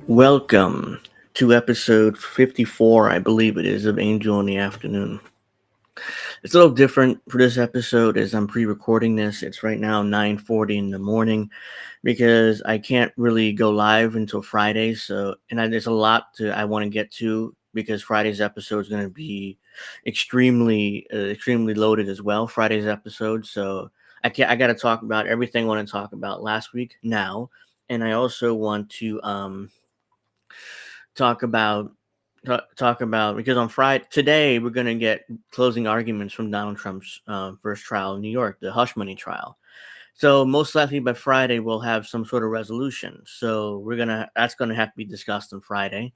Welcome to episode 54, I believe it is, of Angel in the Afternoon. It's a little different for this episode as I'm pre-recording this. It's right now 9:40 in the morning because I can't really go live until Friday. There's a lot I want to get to because Friday's episode is going to be extremely loaded as well. Friday's episode, so I got to talk about everything I want to talk about last week now, and I also want to talk about because on Friday today we're going to get closing arguments from Donald Trump's first trial in New York, the hush money trial. So most likely by Friday we'll have some sort of resolution. So that's gonna have to be discussed on Friday,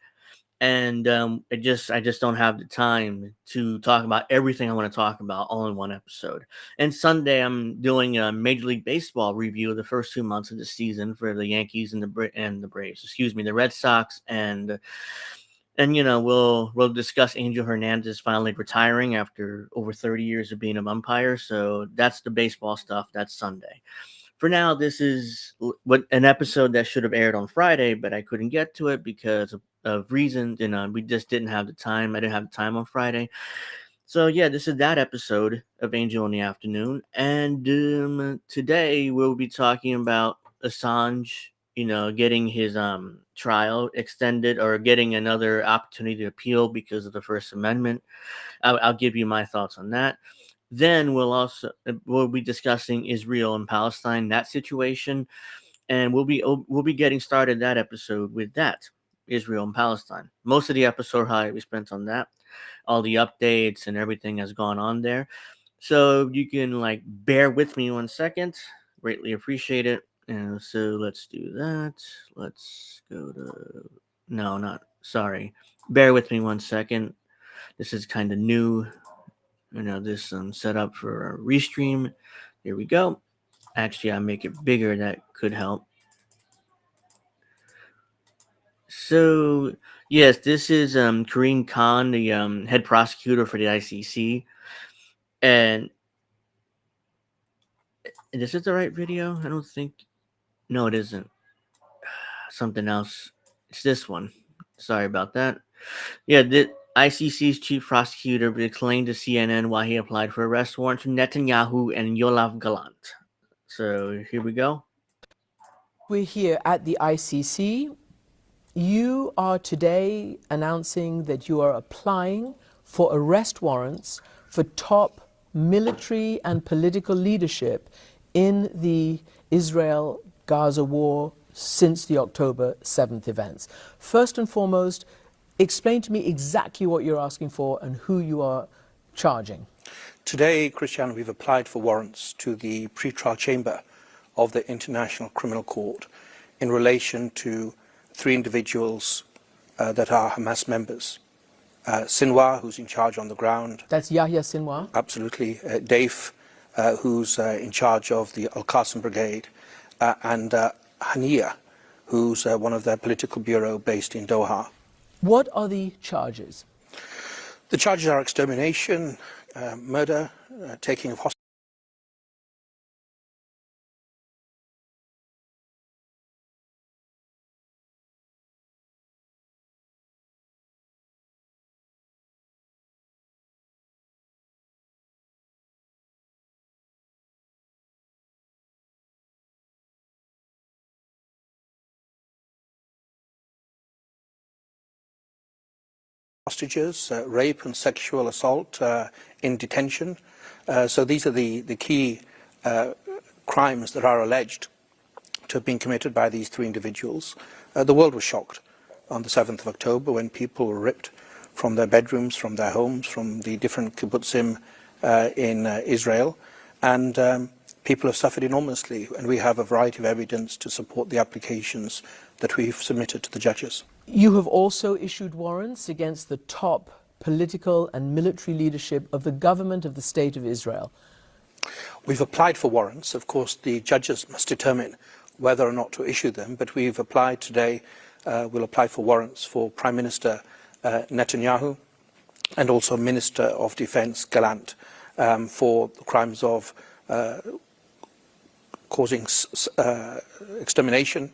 and I just don't have the time to talk about everything I want to talk about all in one episode. And Sunday I'm doing a Major League Baseball review of the first 2 months of the season for the Yankees and the Braves. Excuse me, the Red Sox and we'll discuss Angel Hernandez finally retiring after over 30 years of being an umpire. So that's the baseball stuff. That's Sunday. For now, this is an episode that should have aired on Friday, but I couldn't get to it because of reasons. We just didn't have the time. I didn't have the time on Friday. So yeah, this is that episode of Angel in the Afternoon. And today we'll be talking about Assange, getting his trial extended or getting another opportunity to appeal because of the First Amendment. I'll give you my thoughts on that. Then we'll be discussing Israel and Palestine, that situation, and we'll be getting started that episode with that, Israel and Palestine. Most of the episode we spent on that, all the updates and everything has gone on there. So you can bear with me 1 second. Greatly appreciate it. And so let's do that. Let's go to bear with me 1 second. This is kind of new. This set up for a restream. There we go. Actually, I'll make it bigger. That could help. So yes, this is Kareem Khan, the head prosecutor for the ICC, and this is the right video. I don't think. No, it isn't. Something else. It's this one. Sorry about that. Yeah, the ICC's chief prosecutor explained to CNN why he applied for arrest warrants for Netanyahu and Yoav Gallant. So here we go. We're here at the ICC. You are today announcing that you are applying for arrest warrants for top military and political leadership in the Israel-Gaza war since the October 7th events. First and foremost, explain to me exactly what you're asking for and who you are charging. Today, Christian, we've applied for warrants to the pretrial chamber of the International Criminal Court in relation to 3 individuals that are Hamas members. Sinwar, who's in charge on the ground. That's Yahya Sinwar? Absolutely. Dave, who's in charge of the Al-Qasim Brigade. And Hania, who's one of their political bureau based in Doha. What are the charges? The charges are extermination, murder, taking of hostages, rape and sexual assault in detention. So these are the key crimes that are alleged to have been committed by these 3 individuals. The world was shocked on the 7th of October when people were ripped from their bedrooms, from their homes, from the different kibbutzim in Israel. And people have suffered enormously, and we have a variety of evidence to support the applications that we've submitted to the judges. You have also issued warrants against the top political and military leadership of the government of the State of Israel. We've applied for warrants. Of course, the judges must determine whether or not to issue them, but we've applied today. We'll apply for warrants for Prime Minister Netanyahu and also Minister of Defence Gallant for the crimes of causing extermination,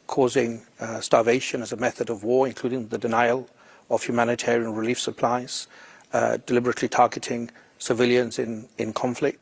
causing starvation as a method of war, including the denial of humanitarian relief supplies, deliberately targeting civilians in conflict.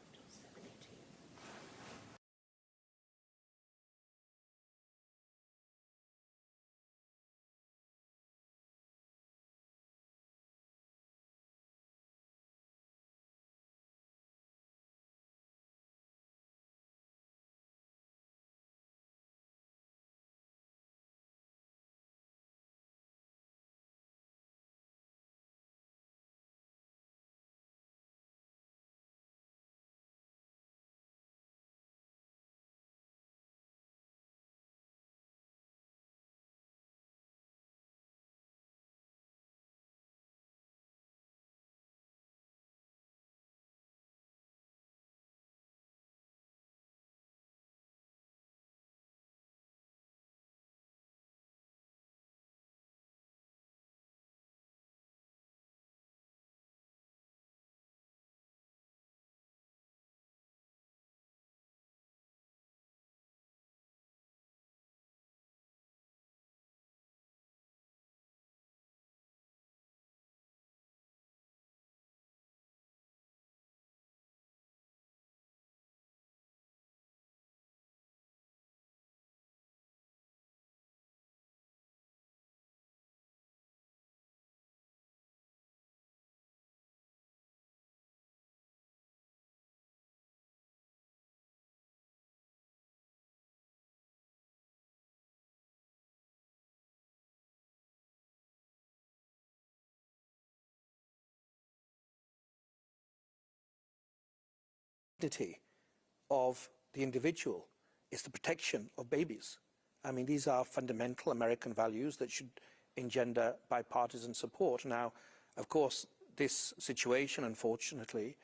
Of the individual is the protection of babies. I mean, these are fundamental American values that should engender bipartisan support. Now, of course, this situation, unfortunately,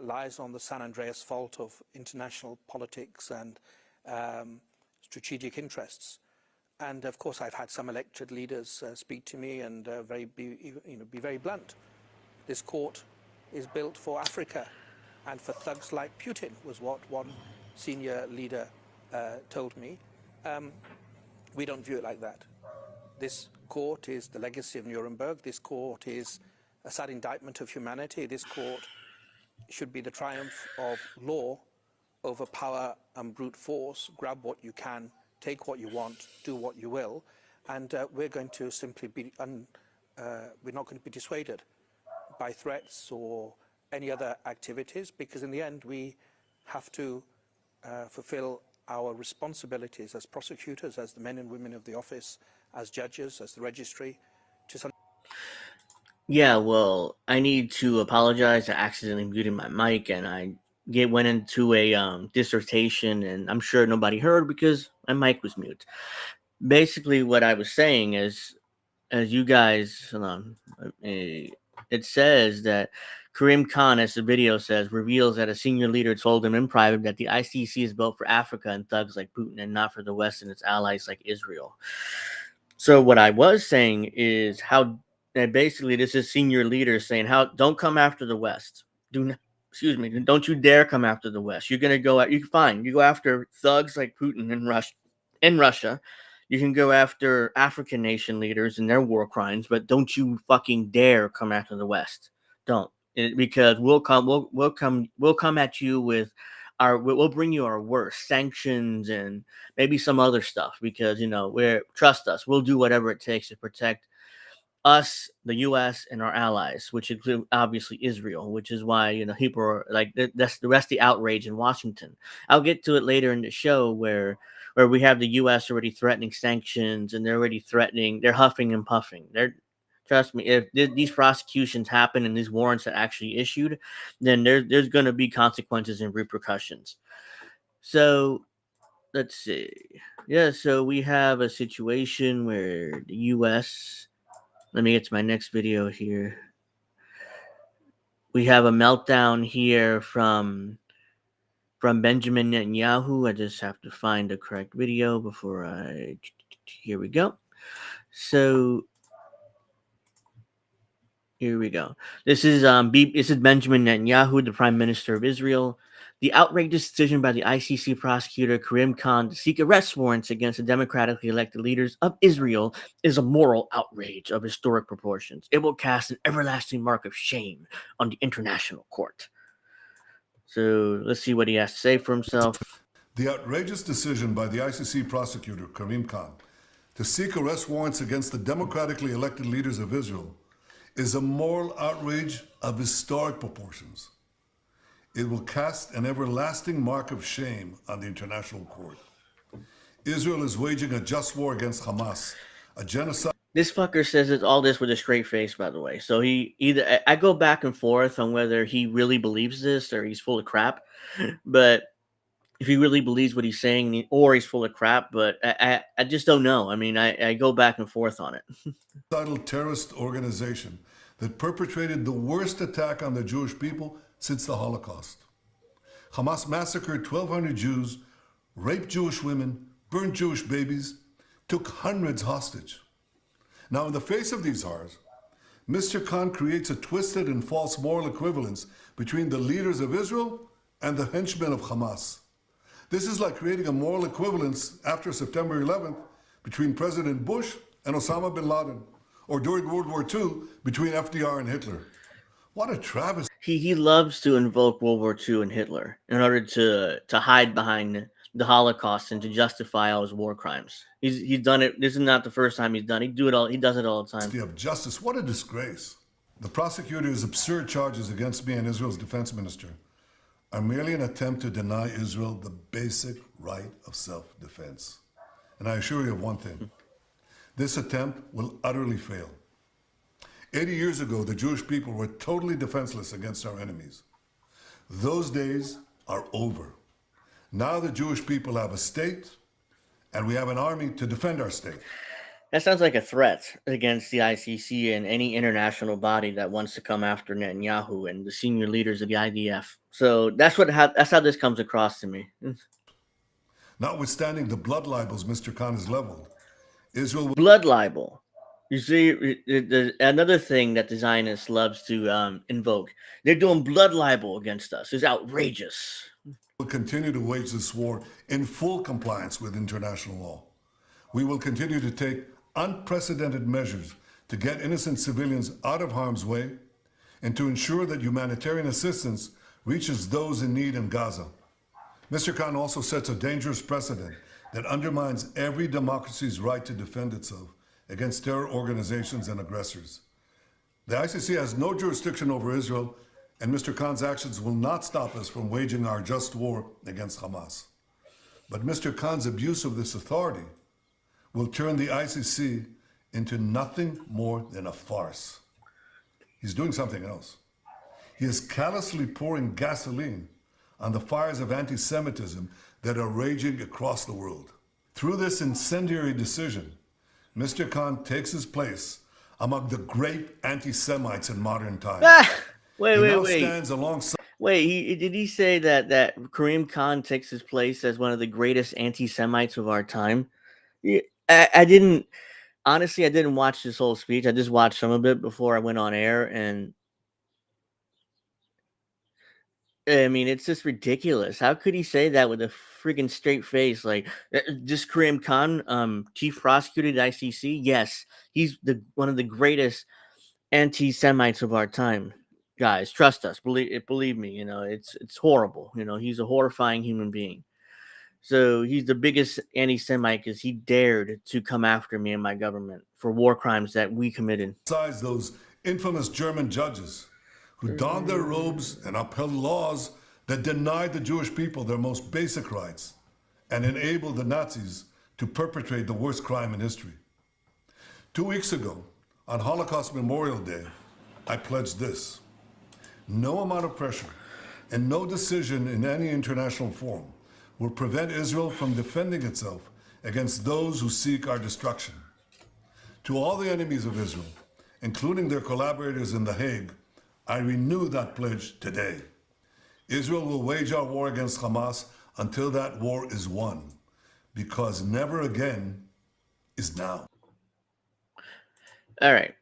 lies on the San Andreas fault of international politics and strategic interests. And of course, I've had some elected leaders speak to me and be very blunt. This court is built for Africa and for thugs like Putin, was what one senior leader told me. We don't view it like that. This court is the legacy of Nuremberg. This court is a sad indictment of humanity. This court should be the triumph of law over power and brute force. Grab what you can, take what you want, do what you will. And we're going to simply be, we're not going to be dissuaded by threats or any other activities, because in the end we have to fulfill our responsibilities as prosecutors, as the men and women of the office, as judges, as the registry. Yeah, well, I need to apologize. I accidentally muted my mic, and I went into a dissertation, and I'm sure nobody heard because my mic was mute. Basically, what I was saying is, as you guys, hold on, it says that Karim Khan, as the video says, reveals that a senior leader told him in private that the ICC is built for Africa and thugs like Putin and not for the West and its allies like Israel. So what I was saying is how basically this is senior leaders saying how don't come after the West. Do not, excuse me, don't you dare come after the West. You're gonna go out. You fine. You go after thugs like Putin and Russia. You can go after African nation leaders and their war crimes, but don't you fucking dare come after the West. Don't. Because we'll come at you with we'll bring you our worst sanctions and maybe some other stuff, because trust us, we'll do whatever it takes to protect us, the U.S. and our allies, which include obviously Israel, which is why people are like that's the rest of the outrage in Washington. I'll get to it later in the show where we have the U.S. already threatening sanctions, and they're huffing and puffing. Trust me, if these prosecutions happen and these warrants are actually issued, then there's going to be consequences and repercussions. So let's see. Yeah, so we have a situation where the U.S. Let me get to my next video here. We have a meltdown here from Benjamin Netanyahu. I just have to find the correct video before I. Here we go. So here we go. This is Benjamin Netanyahu, the Prime Minister of Israel. The outrageous decision by the ICC prosecutor Karim Khan to seek arrest warrants against the democratically elected leaders of Israel is a moral outrage of historic proportions. It will cast an everlasting mark of shame on the international court. So let's see what he has to say for himself. The outrageous decision by the ICC prosecutor Karim Khan to seek arrest warrants against the democratically elected leaders of Israel is a moral outrage of historic proportions. It will cast an everlasting mark of shame on the international court. Israel is waging a just war against Hamas, a genocide. This fucker says all this with a straight face, by the way. So I go back and forth on whether he really believes this or he's full of crap. But if he really believes what he's saying, or he's full of crap, but I just don't know. I mean, I go back and forth on it. Terrorist organization that perpetrated the worst attack on the Jewish people since the Holocaust. Hamas massacred 1,200 Jews, raped Jewish women, burned Jewish babies, took hundreds hostage. Now, in the face of these horrors, Mr. Khan creates a twisted and false moral equivalence between the leaders of Israel and the henchmen of Hamas. This is like creating a moral equivalence after September 11th between President Bush and Osama bin Laden, or during World War II between FDR and Hitler. What a travesty. He loves to invoke World War II and Hitler in order to hide behind the Holocaust and to justify all his war crimes. He's done it. This is not the first time he's done it. He does it all the time. Of justice, what a disgrace. The prosecutor's absurd charges against me and Israel's defense minister are merely an attempt to deny Israel the basic right of self-defense. And I assure you of one thing. This attempt will utterly fail. 80 years ago, the Jewish people were totally defenseless against our enemies. Those days are over. Now the Jewish people have a state, and we have an army to defend our state. That sounds like a threat against the ICC and any international body that wants to come after Netanyahu and the senior leaders of the IDF. So that's how this comes across to me. Notwithstanding the blood libels Mr. Khan has leveled, Israel will... Blood libel. You see, another thing that the Zionists loves to invoke. They're doing blood libel against us. It's outrageous. Will continue to wage this war in full compliance with international law. We will continue to take unprecedented measures to get innocent civilians out of harm's way and to ensure that humanitarian assistance reaches those in need in Gaza. Mr. Khan also sets a dangerous precedent that undermines every democracy's right to defend itself against terror organizations and aggressors. The ICC has no jurisdiction over Israel, and Mr. Khan's actions will not stop us from waging our just war against Hamas. But Mr. Khan's abuse of this authority will turn the ICC into nothing more than a farce. He's doing something else. He is callously pouring gasoline on the fires of anti-Semitism that are raging across the world. Through this incendiary decision, Mr. Khan takes his place among the great anti-Semites in modern times. Wait. Stands alongside... Wait, did he say that Karim Khan takes his place as one of the greatest anti-Semites of our time? I didn't watch this whole speech. I just watched some of it before I went on air, and I mean, it's just ridiculous. How could he say that with a freaking straight face? Like, this Karim Khan, chief prosecutor at ICC, yes, he's one of the greatest anti-Semites of our time. Guys, trust us. Believe me. You know, it's horrible. You know, he's a horrifying human being. So he's the biggest anti-Semite because he dared to come after me and my government for war crimes that we committed. Besides those infamous German judges who donned their robes and upheld laws that denied the Jewish people their most basic rights and enabled the Nazis to perpetrate the worst crime in history. 2 weeks ago, on Holocaust Memorial Day, I pledged this: no amount of pressure and no decision in any international forum will prevent Israel from defending itself against those who seek our destruction. To all the enemies of Israel, including their collaborators in The Hague, I renew that pledge today. Israel will wage our war against Hamas until that war is won, because never again is now. All right.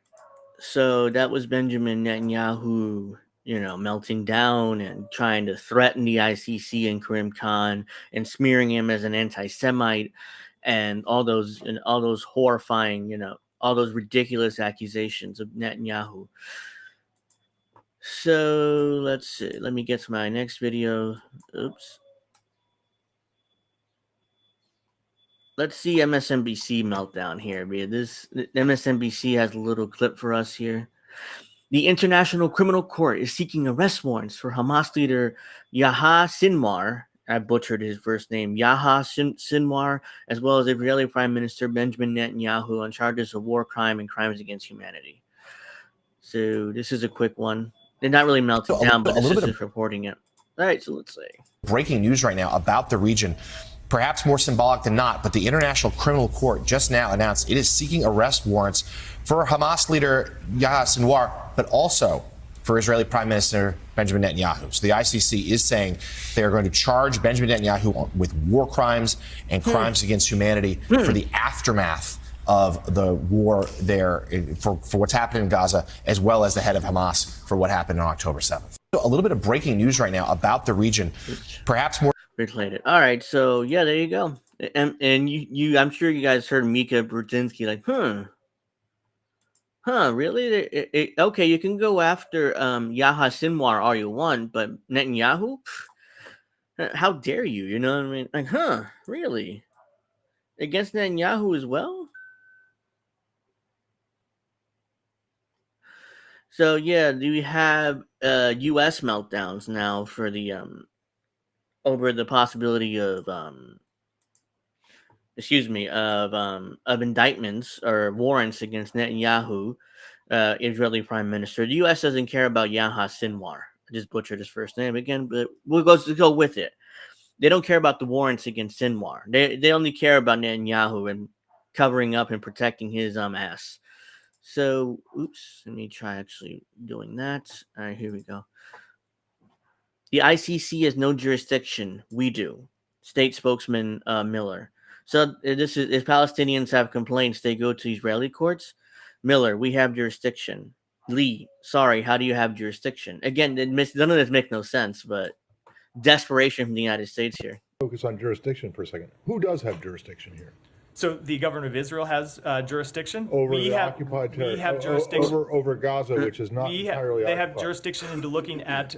So that was Benjamin Netanyahu, melting down and trying to threaten the ICC and Karim Khan and smearing him as an anti-Semite and all those horrifying, all those ridiculous accusations of Netanyahu. So let's see. Let me get to my next video. Oops. Let's see MSNBC meltdown here. MSNBC has a little clip for us here. The International Criminal Court is seeking arrest warrants for Hamas leader Yahya Sinwar. I butchered his first name, Yahya Sinwar, as well as Israeli Prime Minister Benjamin Netanyahu on charges of war crime and crimes against humanity. So this is a quick one. They're not really melting down, but this is just reporting it. All right, so let's see. Breaking news right now about the region. Perhaps more symbolic than not, but the International Criminal Court just now announced it is seeking arrest warrants for Hamas leader Yahya Sinwar, but also for Israeli Prime Minister Benjamin Netanyahu. So the ICC is saying they are going to charge Benjamin Netanyahu with war crimes and crimes against humanity for the aftermath of the war there, for what's happened in Gaza, as well as the head of Hamas for what happened on October 7th. So a little bit of breaking news right now about the region, perhaps more related. All right, so yeah, there you go. And you I'm sure you guys heard Mika Brzezinski like, really? Okay, you can go after Yahya Sinwar all you want, but Netanyahu? How dare you? You know what I mean? Like, really? Against Netanyahu as well? So yeah, do we have U.S. meltdowns now for the over the possibility of indictments or warrants against Netanyahu, Israeli Prime Minister. The U.S. doesn't care about Yahya Sinwar. I just butchered his first name again, but we'll go with it. They don't care about the warrants against Sinwar. They only care about Netanyahu and covering up and protecting his ass. So, oops, let me try actually doing that. All right, here we go. The ICC has no jurisdiction. We do. State spokesman Miller. So this is if Palestinians have complaints, they go to Israeli courts. Miller, we have jurisdiction. Lee, sorry, how do you have jurisdiction? Again, none of this makes no sense, but desperation from the United States here. Focus on jurisdiction for a second. Who does have jurisdiction here? So the government of Israel has jurisdiction over the occupied territory. We have jurisdiction over Gaza, which is not entirely occupied. They have jurisdiction into looking at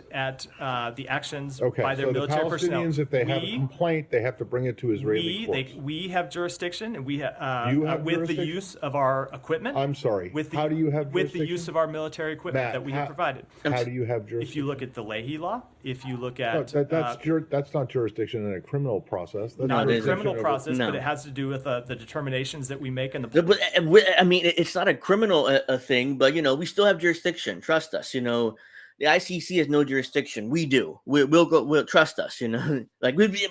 the actions by their so military the personnel. Palestinians, if they have a complaint, they have to bring it to Israeli courts. We have jurisdiction, and we you have with the use of our equipment. I'm sorry. How do you have with the use of our military equipment that we have provided? How do you have jurisdiction? If you look at the Leahy law, if you look at that's not jurisdiction in a criminal process. That's not a criminal process, but it has to do with the determinations that we make in the. But I mean, it's not a criminal thing, but we still have jurisdiction. Trust us. The ICC has no jurisdiction. We do. We'll go. We'll trust us. Like we'd be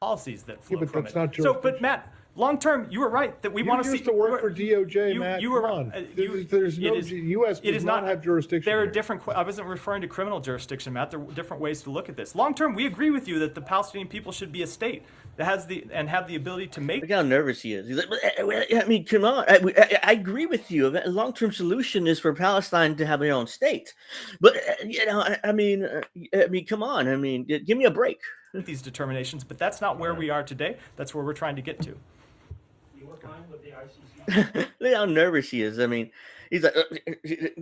policies that flow but from that's it. not jurisdiction. So, but Matt, long term, you were right that we want to see. You used to work for DOJ, Matt. You were on. There's no U.S. does not have jurisdiction. There are different. I wasn't referring to criminal jurisdiction, Matt. There are different ways to look at this. Long term, we agree with you that the Palestinian people should be a state that has have the ability to make. Look how nervous he is. He's like, I mean, come on. I agree with you. A long-term solution is for Palestine to have their own state. But I mean, come on. I mean, give me a break. These determinations, but that's not where we are today. That's where we're trying to get to. You were fine with the ICC. Look how nervous he is. I mean, he's like,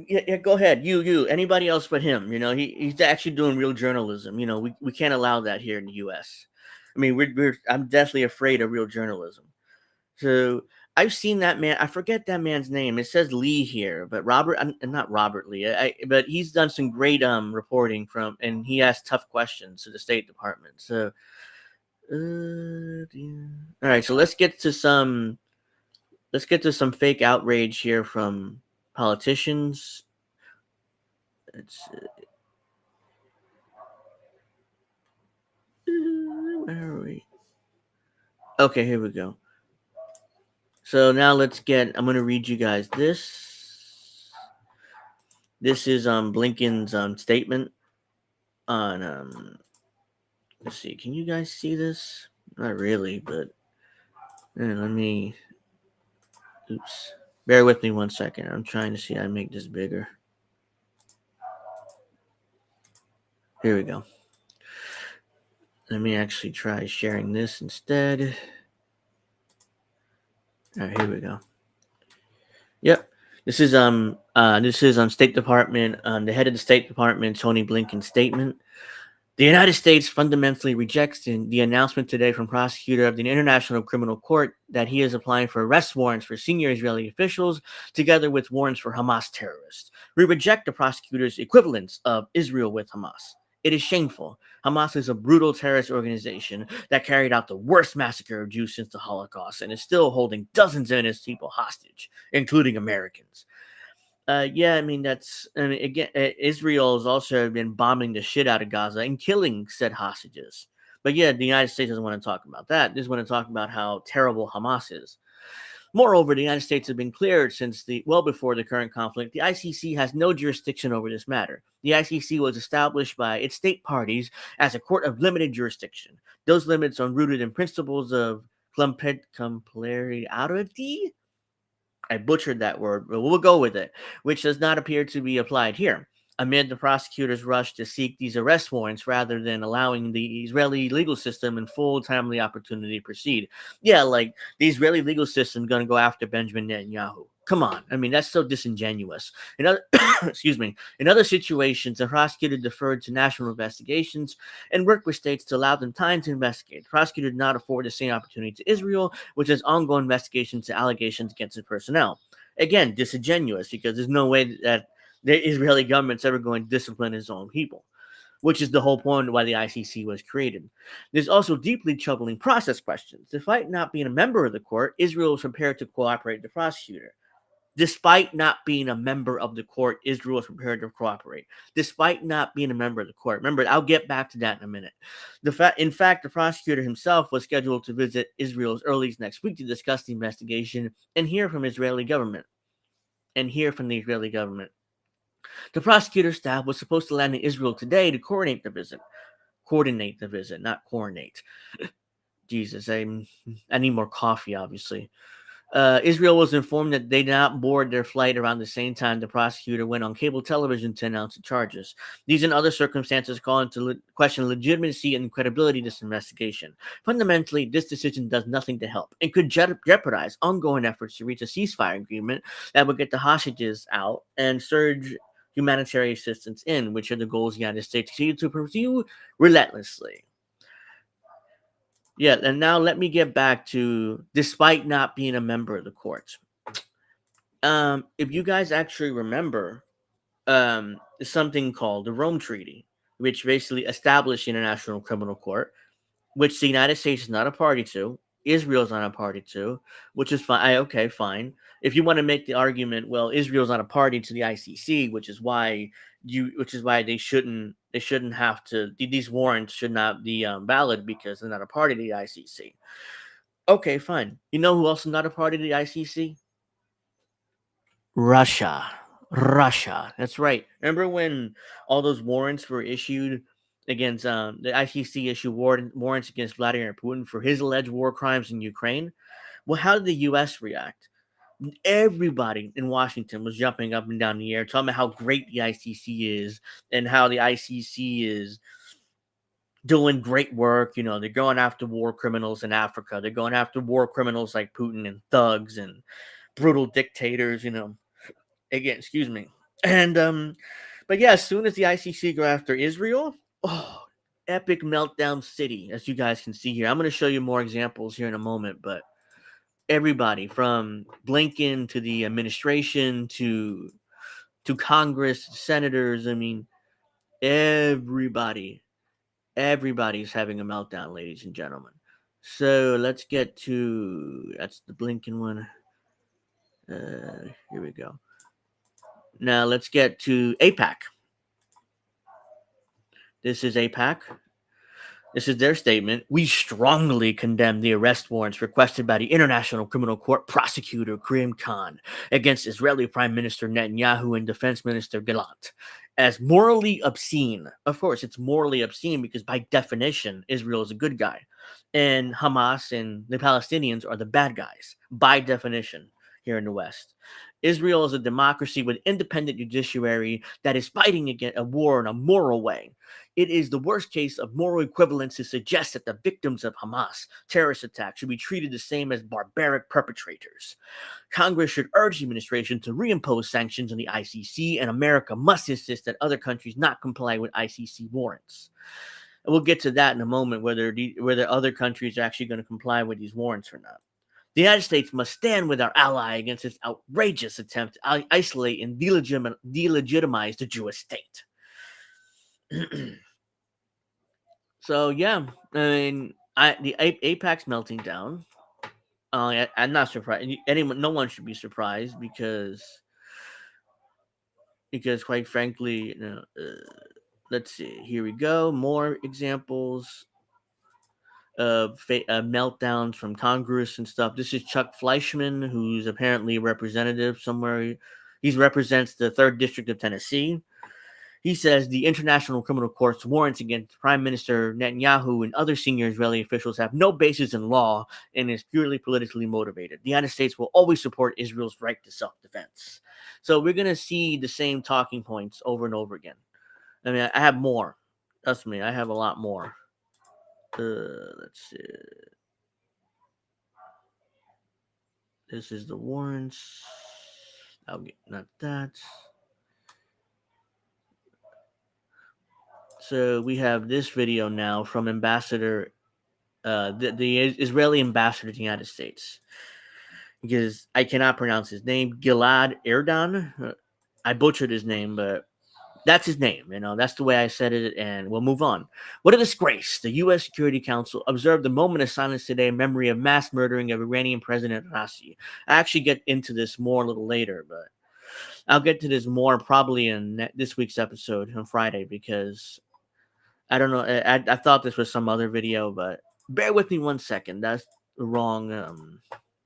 yeah, go ahead. You, anybody else but him. He's actually doing real journalism. We can't allow that here in the U.S. I mean, I'm definitely afraid of real journalism. So I've seen that man. I forget that man's name. It says Lee here, but not Robert Lee. But he's done some great reporting and he asks tough questions to the State Department. So, all right. So let's get to some fake outrage here from politicians. Let's see. Where are we? Okay, here we go. So now I'm going to read you guys this. This is Blinken's statement on let's see. Can you guys see this? Not really, but let me. Oops. Bear with me 1 second. I'm trying to see how to make this bigger. Here we go. Let me actually try sharing this instead. All right, here we go. Yep. This is State Department, the head of the State Department, Tony Blinken's statement. The United States fundamentally rejects the announcement today from prosecutor of the International Criminal Court that he is applying for arrest warrants for senior Israeli officials, together with warrants for Hamas terrorists. We reject the prosecutor's equivalence of Israel with Hamas. It is shameful. Hamas is a brutal terrorist organization that carried out the worst massacre of Jews since the Holocaust and is still holding dozens of innocent people hostage, including Americans. Again, Israel has also been bombing the shit out of Gaza and killing said hostages. But yeah, the United States doesn't want to talk about that. They just want to talk about how terrible Hamas is. Moreover, the United States has been cleared well before the current conflict. The ICC has no jurisdiction over this matter. The ICC was established by its state parties as a court of limited jurisdiction. Those limits are rooted in principles of complementarity. I butchered that word, but we'll go with it, which does not appear to be applied here. Amid the prosecutor's rush to seek these arrest warrants rather than allowing the Israeli legal system and full timely opportunity to proceed. Yeah, like the Israeli legal system going to go after Benjamin Netanyahu. Come on. I mean, that's so disingenuous. In other, in other situations, the prosecutor deferred to national investigations and worked with states to allow them time to investigate. The prosecutor did not afford the same opportunity to Israel, which has ongoing investigations to allegations against its personnel. Again, disingenuous, because there's no way that the Israeli government's ever going to discipline its own people, which is the whole point of why the ICC was created. There's also deeply troubling process questions. Despite not being a member of the court, Israel is prepared to cooperate with the prosecutor. Despite not being a member of the court, Israel is prepared to cooperate. Despite not being a member of the court. Remember, I'll get back to that in a minute. In fact, the prosecutor himself was scheduled to visit Israel as early as next week to discuss the investigation and hear from the Israeli government. The prosecutor staff was supposed to land in Israel today to coordinate the visit, not coordinate. Jesus, I need more coffee, obviously. Israel was informed that they did not board their flight around the same time the prosecutor went on cable television to announce the charges. These and other circumstances call into question legitimacy and credibility of this investigation. Fundamentally, this decision does nothing to help and could jeopardize ongoing efforts to reach a ceasefire agreement that would get the hostages out and surge humanitarian assistance in, which are the goals the United States continue to pursue relentlessly. Yeah, and now let me get back to despite not being a member of the court. If you guys actually remember, something called the Rome Treaty, which basically established the International Criminal Court, which the United States is not a party to, Israel's not a party to, which is fine. Okay, fine. If you want to make the argument, well, Israel's not a party to the ICC, which is why they shouldn't have to. These warrants should not be valid because they're not a party to the ICC. Okay, fine. You know who else is not a party to the ICC? Russia. That's right. Remember when all those warrants were issued against the ICC issued warrants against Vladimir Putin for his alleged war crimes in Ukraine? Well, how did the U.S. react? Everybody in Washington was jumping up and down the air, talking about how great the ICC is and how the ICC is doing great work. You know, they're going after war criminals in Africa. They're going after war criminals like Putin and thugs and brutal dictators, you know. Again, excuse me. And but yeah, as soon as the ICC go after Israel, epic meltdown city, as you guys can see here. I'm going to show you more examples here in a moment, but everybody from Blinken to the administration to Congress, senators, I mean, everybody's having a meltdown, ladies and gentlemen. So let's get to, that's the Blinken one. Here we go. Now let's get to AIPAC. This is AIPAC. This is their statement. We strongly condemn the arrest warrants requested by the International Criminal Court prosecutor Karim Khan against Israeli Prime Minister Netanyahu and Defense Minister Gallant as morally obscene. Of course, it's morally obscene because by definition, Israel is a good guy. And Hamas and the Palestinians are the bad guys, by definition, here in the West. Israel is a democracy with independent judiciary that is fighting against a war in a moral way. It is the worst case of moral equivalence to suggest that the victims of Hamas terrorist attacks should be treated the same as barbaric perpetrators. Congress should urge the administration to reimpose sanctions on the ICC, and America must insist that other countries not comply with ICC warrants. And we'll get to that in a moment, whether other countries are actually going to comply with these warrants or not. The United States must stand with our ally against this outrageous attempt to isolate and delegitimize the Jewish state. So yeah, I mean, the AIPAC's melting down. I'm not surprised. No one should be surprised because quite frankly, let's see. Here we go. More examples of meltdowns from Congress and stuff. This is Chuck Fleischman, who's apparently a representative somewhere. He represents the 3rd District of Tennessee. He says the International Criminal Court's warrants against Prime Minister Netanyahu and other senior Israeli officials have no basis in law and is purely politically motivated. The United States will always support Israel's right to self-defense. So we're going to see the same talking points over and over again. I mean, I have more. Trust me, I have a lot more. Let's see. This is the warrants. I'll get not that. So we have this video now from Ambassador, the Israeli ambassador to the United States, because I cannot pronounce his name, Gilad Erdan. I butchered his name, but that's his name. That's the way I said it, and we'll move on. What a disgrace. The U.S. Security Council observed a moment of silence today in memory of mass murdering of Iranian President Raisi. I actually get into this more a little later, but I'll get to this more probably in this week's episode on Friday, because I don't know. I thought this was some other video, but bear with me 1 second. That's the wrong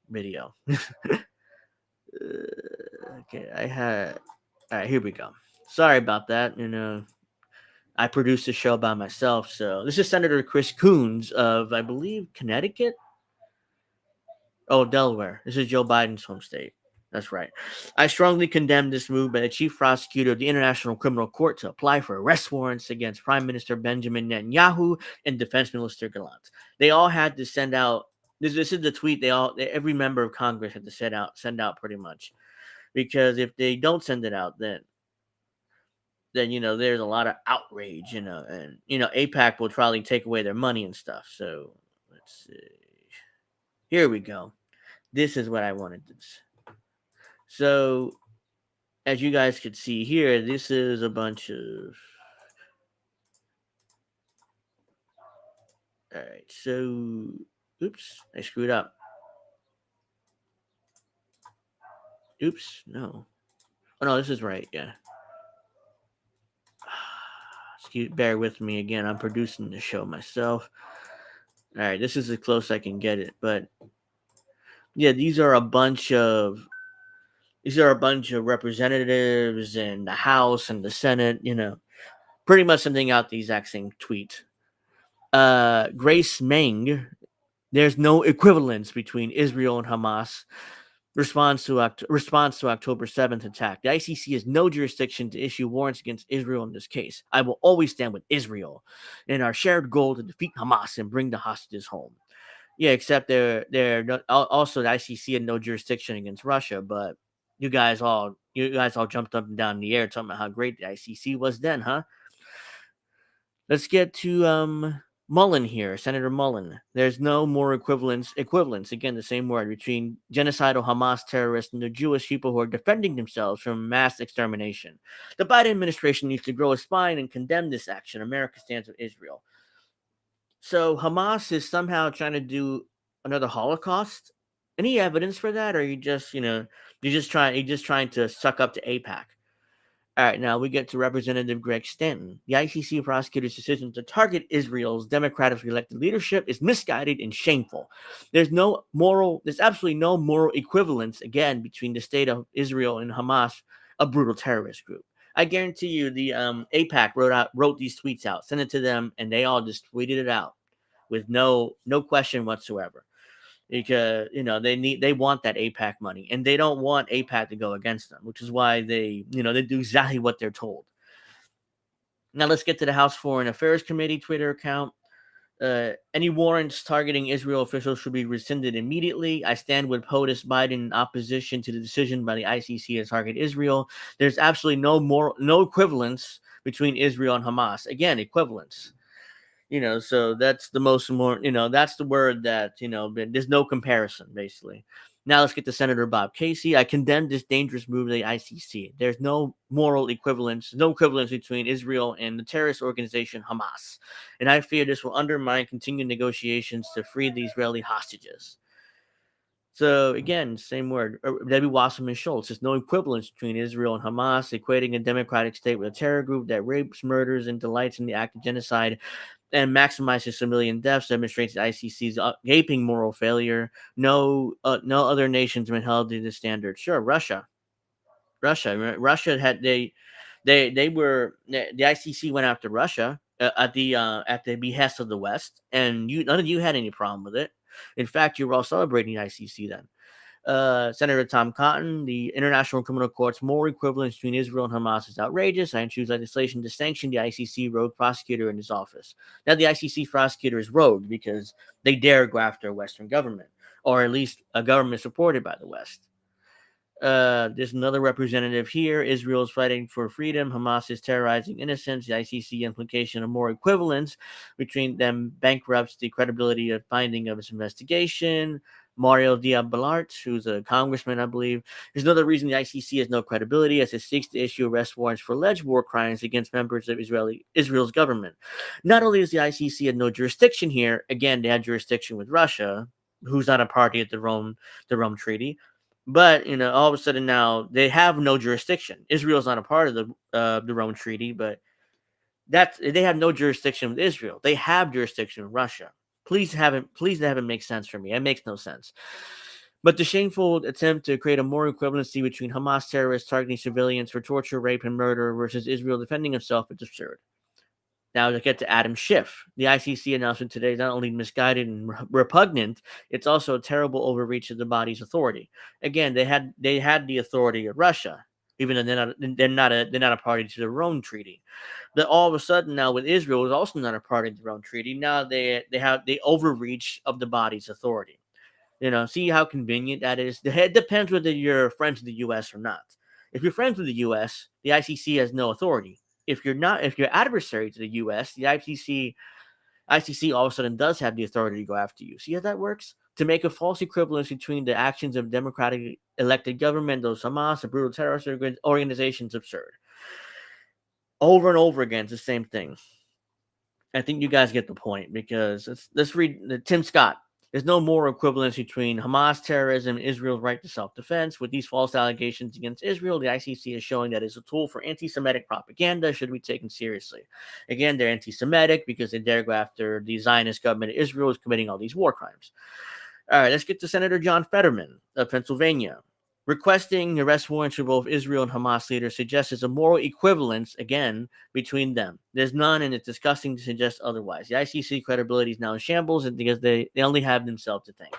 video. Okay, all right, here we go. Sorry about that. I produced the show by myself. So this is Senator Chris Coons of, I believe, Connecticut. Oh, Delaware. This is Joe Biden's home state. That's right. I strongly condemn this move by the chief prosecutor of the International Criminal Court to apply for arrest warrants against Prime Minister Benjamin Netanyahu and Defense Minister Gallant. They all had to send out. This is the tweet. Every member of Congress had to send out pretty much, because if they don't send it out, then there's a lot of outrage, and AIPAC will probably take away their money and stuff. So let's see. Here we go. This is what I wanted to. So, as you guys could see here, this is a bunch of. All right, so, oops, I screwed up. Oops, no. Oh, no, this is right, yeah. Bear with me again. I'm producing the show myself. All right, this is as close I can get it, but yeah, these are a bunch of representatives in the House and the Senate, pretty much sending out the exact same tweet. Grace Meng, there's no equivalence between Israel and Hamas. Response to October 7th attack. The ICC has no jurisdiction to issue warrants against Israel in this case. I will always stand with Israel in our shared goal to defeat Hamas and bring the hostages home. Yeah, except they're also the ICC had no jurisdiction against Russia, but you guys all jumped up and down in the air talking about how great the ICC was then, huh? Let's get to Mullen here, Senator Mullen. There's no more equivalence, again, the same word, between genocidal Hamas terrorists and the Jewish people who are defending themselves from mass extermination. The Biden administration needs to grow a spine and condemn this action. America stands with Israel. So Hamas is somehow trying to do another Holocaust. Any evidence for that, or are you just, you're just trying to suck up to AIPAC? All right, now we get to Representative Greg Stanton. The ICC prosecutor's decision to target Israel's democratically elected leadership is misguided and shameful. There's absolutely no moral equivalence, again, between the state of Israel and Hamas, a brutal terrorist group. I guarantee you, the AIPAC wrote these tweets out, sent it to them, and they all just tweeted it out with no question whatsoever. Because they want that AIPAC money, and they don't want AIPAC to go against them, which is why they do exactly what they're told. Now let's get to the House Foreign Affairs Committee Twitter account. Any warrants targeting Israel officials should be rescinded immediately. I stand with POTUS Biden in opposition to the decision by the ICC to target Israel. There's absolutely no equivalence between Israel and Hamas. Again, equivalence. So that's the that's the word that, there's no comparison, basically. Now let's get to Senator Bob Casey. I condemn this dangerous move of the ICC. There's no moral equivalence, between Israel and the terrorist organization Hamas. And I fear this will undermine continued negotiations to free the Israeli hostages. So again, same word. Debbie Wasserman Schultz. There's no equivalence between Israel and Hamas, equating a democratic state with a terror group that rapes, murders, and delights in the act of genocide and maximizes civilian deaths demonstrates the ICC's gaping moral failure. No other nations have been held to this standard. Sure, Russia had the ICC went after Russia at the behest of the West, and none of you had any problem with it. In fact, you were all celebrating the ICC then. Senator Tom Cotton, the International Criminal Court's moral equivalence between Israel and Hamas is outrageous. I introduce legislation to sanction the ICC rogue prosecutor in his office. Now, the ICC prosecutor is rogue because they dare go after a Western government, or at least a government supported by the West. There's another representative here. Israel is fighting for freedom. Hamas is terrorizing innocents. The ICC implication of moral equivalence between them bankrupts the credibility of finding of its investigation. Mario Diaz-Balart, who's a congressman, I believe. There's another reason the ICC has no credibility, as it seeks to issue arrest warrants for alleged war crimes against members of Israel's government. Not only does the ICC have no jurisdiction here, again, they have jurisdiction with Russia, who's not a party at the Rome Treaty, but all of a sudden now they have no jurisdiction. Israel's not a part of the Rome Treaty, but they have no jurisdiction with Israel. They have jurisdiction with Russia. Please have it make sense for me. It makes no sense. But the shameful attempt to create a moral equivalency between Hamas terrorists targeting civilians for torture, rape, and murder versus Israel defending itself is absurd. Now to get to Adam Schiff. The ICC announcement today is not only misguided and repugnant, it's also a terrible overreach of the body's authority. Again, they had the authority of Russia, even though they're not a party to the Rome Treaty. That all of a sudden now with Israel is also not a party to the Rome Treaty. Now they have the overreach of the body's authority. See how convenient that is. It depends whether you're friends with the U.S. or not. If you're friends with the U.S., the ICC has no authority. If you're adversary to the U.S., the ICC all of a sudden does have the authority to go after you. See how that works? To make a false equivalence between the actions of democratically elected government, those Hamas, and brutal terrorist organizations, absurd. Over and over again, it's the same thing. I think you guys get the point, because let's read Tim Scott. There's no moral equivalence between Hamas terrorism and Israel's right to self-defense. With these false allegations against Israel, the ICC is showing that it's a tool for anti-Semitic propaganda, should be taken seriously. Again, they're anti-Semitic because they dare go after the Zionist government of Israel is committing all these war crimes. All right, let's get to Senator John Fetterman of Pennsylvania. Requesting arrest warrants for both Israel and Hamas leaders suggests there's a moral equivalence, again, between them. There's none, and it's disgusting to suggest otherwise. The ICC credibility is now in shambles because they only have themselves to thank.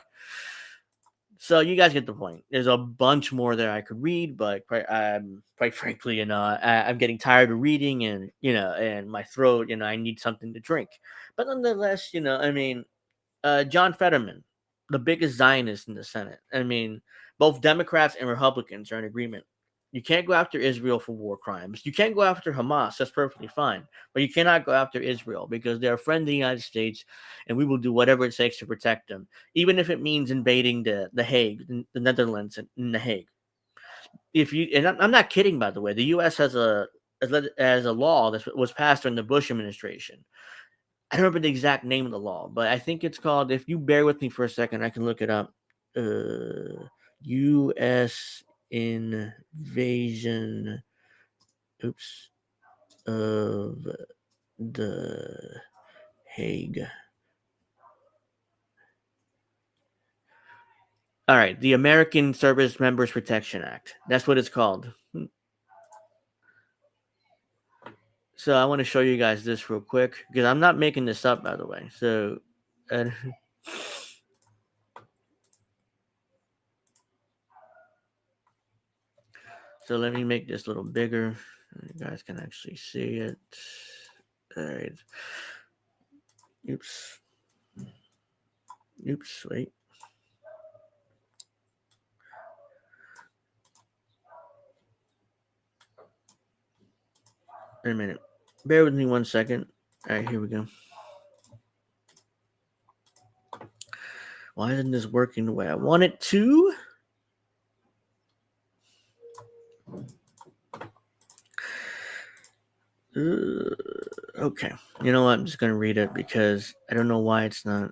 So you guys get the point. There's a bunch more there I could read, but quite frankly, I'm getting tired of reading, and and my throat, I need something to drink. But nonetheless, John Fetterman, the biggest Zionist in the Senate. Both Democrats and Republicans are in agreement. You can't go after Israel for war crimes. You can't go after Hamas. That's perfectly fine. But you cannot go after Israel because they're a friend of the United States, and we will do whatever it takes to protect them, even if it means invading the Hague, the Netherlands, in the Hague. I'm not kidding, by the way. The U.S. has a law that was passed during the Bush administration. I don't remember the exact name of the law, but I think it's called, if you bear with me for a second, I can look it up. U.S. Invasion oops, of the Hague. All right, the American Service Members Protection Act. That's what it's called. So I want to show you guys this real quick because I'm not making this up, by the way. So, so let me make this a little bigger. You guys can actually see it. All right. Oops. Oops. Wait. Wait a minute. Bear with me 1 second. All right, here we go. Why isn't this working the way I want it to? Okay. You know what? I'm just going to read it because I don't know why it's not,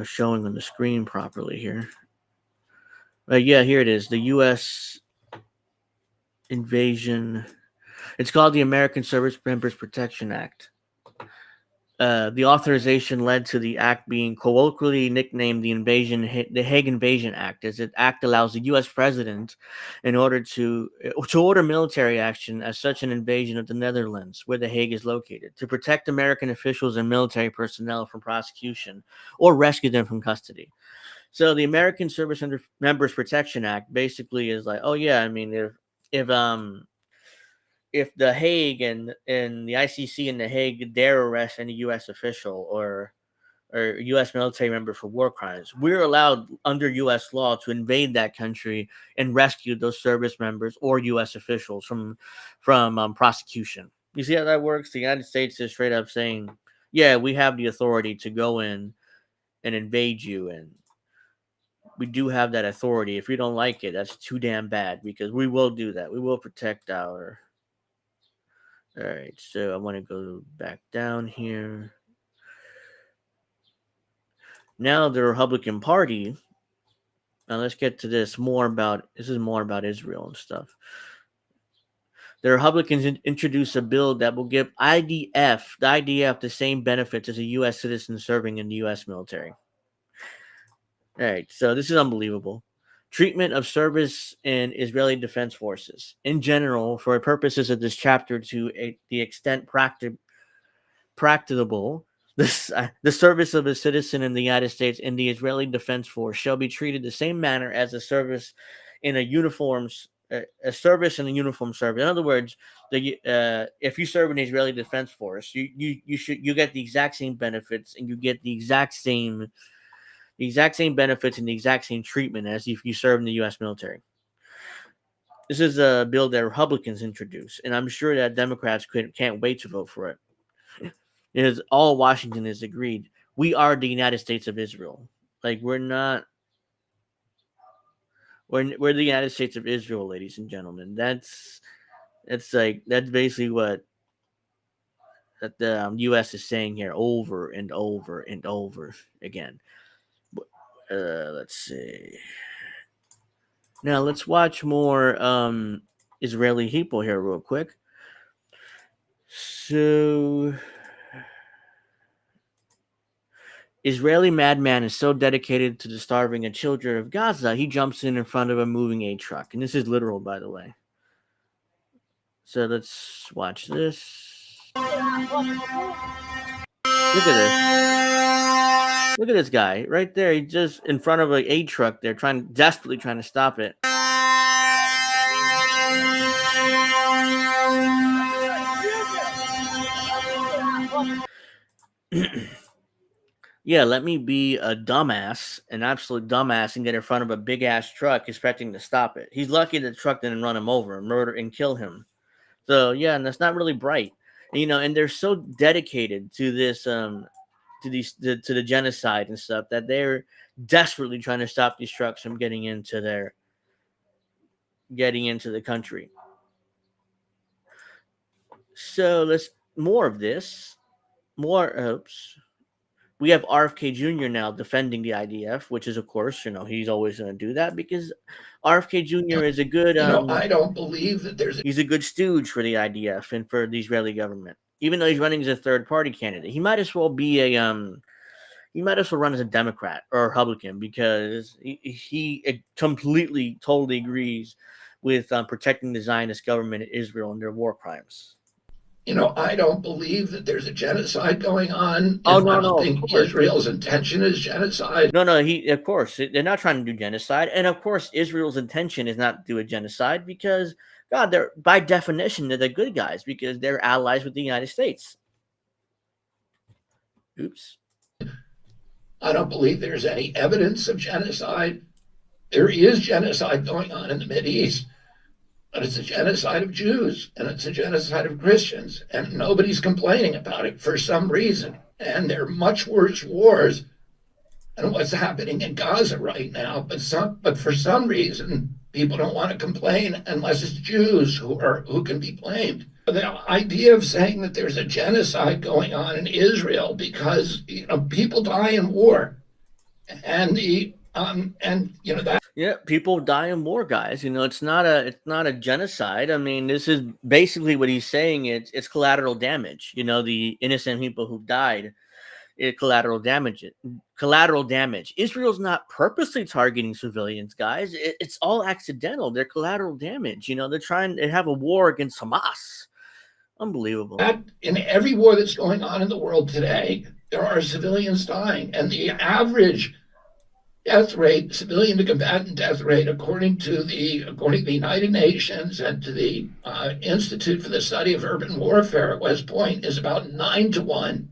showing on the screen properly here. But yeah, here it is. The U.S. invasion. It's called the American Service Members Protection Act. The authorization led to the act being colloquially nicknamed the Hague Invasion Act, as the act allows the U.S. president, in order to order military action as such an invasion of the Netherlands, where the Hague is located, to protect American officials and military personnel from prosecution or rescue them from custody. So the American Service Members Protection Act basically is like, oh yeah, I mean, if the Hague and the ICC and the Hague dare arrest any U.S. official or U.S. military member for war crimes, we're allowed under U.S. law to invade that country and rescue those service members or U.S. officials from prosecution. You see how that works? The United States is straight up saying, yeah, we have the authority to go in and invade you, and we do have that authority. If we don't like it, that's too damn bad, because we will do that. We will protect our... All right, so I want to go back down here. Now the Republican Party. Now let's get to this. This is more about Israel and stuff. The Republicans introduced a bill that will give the IDF the same benefits as a U.S. citizen serving in the U.S. military. All right, so this is unbelievable. Treatment of service in Israeli Defense Forces. In general, for purposes of this chapter, to the extent practicable, the service of a citizen in the United States in the Israeli Defense Force shall be treated the same manner as a service in a uniform service. In other words, if you serve in the Israeli Defense Force, you get the exact same benefits, and you get the exact same benefits and the exact same treatment as if you serve in the U.S. military. This is a bill that Republicans introduced, and I'm sure that Democrats can't wait to vote for it. It is all Washington has agreed. We are the United States of Israel. Like, we're not. We're the United States of Israel, ladies and gentlemen. That's basically what that the U.S. is saying here over and over and over again. Let's see. Now let's watch more Israeli people here real quick. So, Israeli madman is so dedicated to the starving and children of Gaza, he jumps in front of a moving aid truck. And this is literal, by the way. So let's watch this. Look at this. Look at this guy right there. He's just in front of an aid truck there, desperately trying to stop it. Yeah, let me be a dumbass, an absolute dumbass, and get in front of a big ass truck expecting to stop it. He's lucky the truck didn't run him over, murder, and kill him. So yeah, and that's not really bright, and they're so dedicated to this, to the genocide and stuff, that they're desperately trying to stop these trucks from getting into the country. So let's more of this, more. Oops. we have RFK Jr. now defending the IDF, which is, of course, he's always going to do that because RFK Jr. is a good, I don't believe that he's a good stooge for the IDF and for the Israeli government. Even though he's running as a third-party candidate, he might as well be he might as well run as a Democrat or a Republican because he completely, totally agrees with protecting the Zionist government in Israel and their war crimes. I don't believe that there's a genocide going on. Oh, I don't think Israel's intention is genocide. No, of course, they're not trying to do genocide. And of course, Israel's intention is not to do a genocide because, God, they're by definition, they're the good guys because they're allies with the United States. Oops. I don't believe there's any evidence of genocide. There is genocide going on in the Mideast. But it's a genocide of Jews and it's a genocide of Christians, and nobody's complaining about it for some reason. And there are much worse wars than what's happening in Gaza right now. But for some reason, people don't want to complain unless it's Jews who can be blamed. The idea of saying that there's a genocide going on in Israel because people die in war, and that. Yeah, people die in war, guys. It's not a genocide. I mean, this is basically what he's saying. It's collateral damage. The innocent people who died, collateral damage. Collateral damage. Israel's not purposely targeting civilians, guys. It's all accidental. They're collateral damage. They're trying to have a war against Hamas. Unbelievable. In every war that's going on in the world today, there are civilians dying, and the average death rate, civilian to combatant death rate, according to the United Nations and to the Institute for the Study of Urban Warfare at West Point, is about 9 to 1.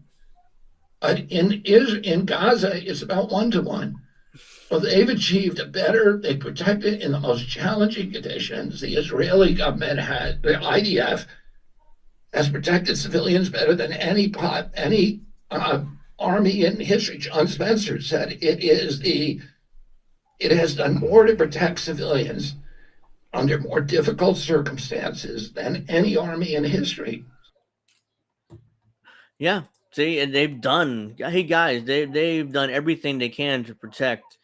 But in Gaza, it's about 1 to 1. So they've achieved they protected in the most challenging conditions. The Israeli government the IDF has protected civilians better than any army in history. John Spencer said it has done more to protect civilians under more difficult circumstances than any army in history. Yeah, see, and they've done everything they can to protect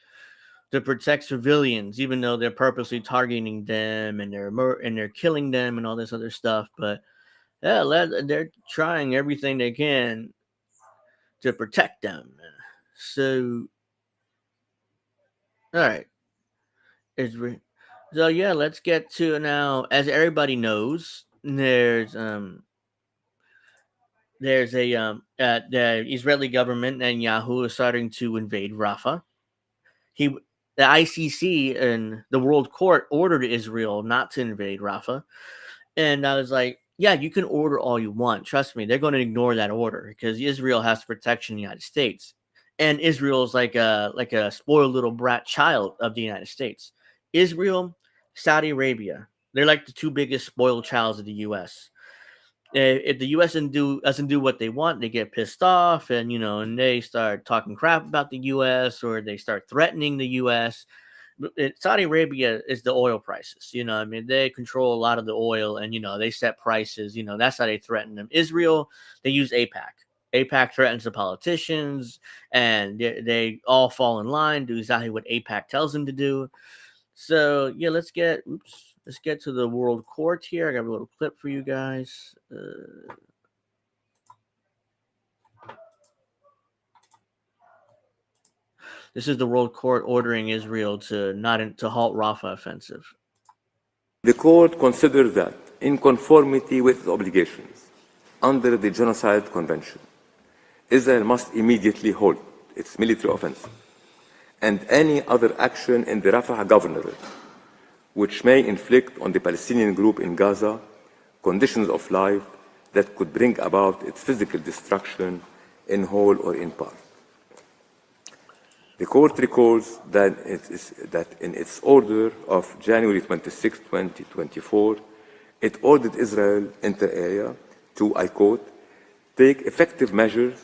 civilians, even though they're purposely targeting them and they're killing them and all this other stuff. But yeah, they're trying everything they can to protect them. So, all right. So yeah, let's get to now. As everybody knows, there's the Israeli government, Netanyahu, is starting to invade Rafah. The ICC and the World Court ordered Israel not to invade Rafah, and I was like, yeah, you can order all you want. Trust me, they're going to ignore that order because Israel has protection in the United States. And Israel is like a spoiled little brat child of the United States. Israel, Saudi Arabia, they're like the two biggest spoiled childs of the U.S. If the U.S. doesn't do what they want, they get pissed off and they start talking crap about the U.S. or they start threatening the U.S. Saudi Arabia is the oil prices. They control a lot of the oil and, they set prices. That's how they threaten them. Israel, they use AIPAC. AIPAC threatens the politicians and they all fall in line, do exactly what AIPAC tells them to do. So, yeah, let's get to the World Court here. I got a little clip for you guys. This is the World Court ordering Israel to halt Rafah offensive. The court considers that, in conformity with its obligations under the Genocide Convention, Israel must immediately halt its military offensive and any other action in the Rafah governorate which may inflict on the Palestinian group in Gaza conditions of life that could bring about its physical destruction in whole or in part. The court recalls that in its order of January 26, 2024, it ordered Israel inter alia to, I quote, take effective measures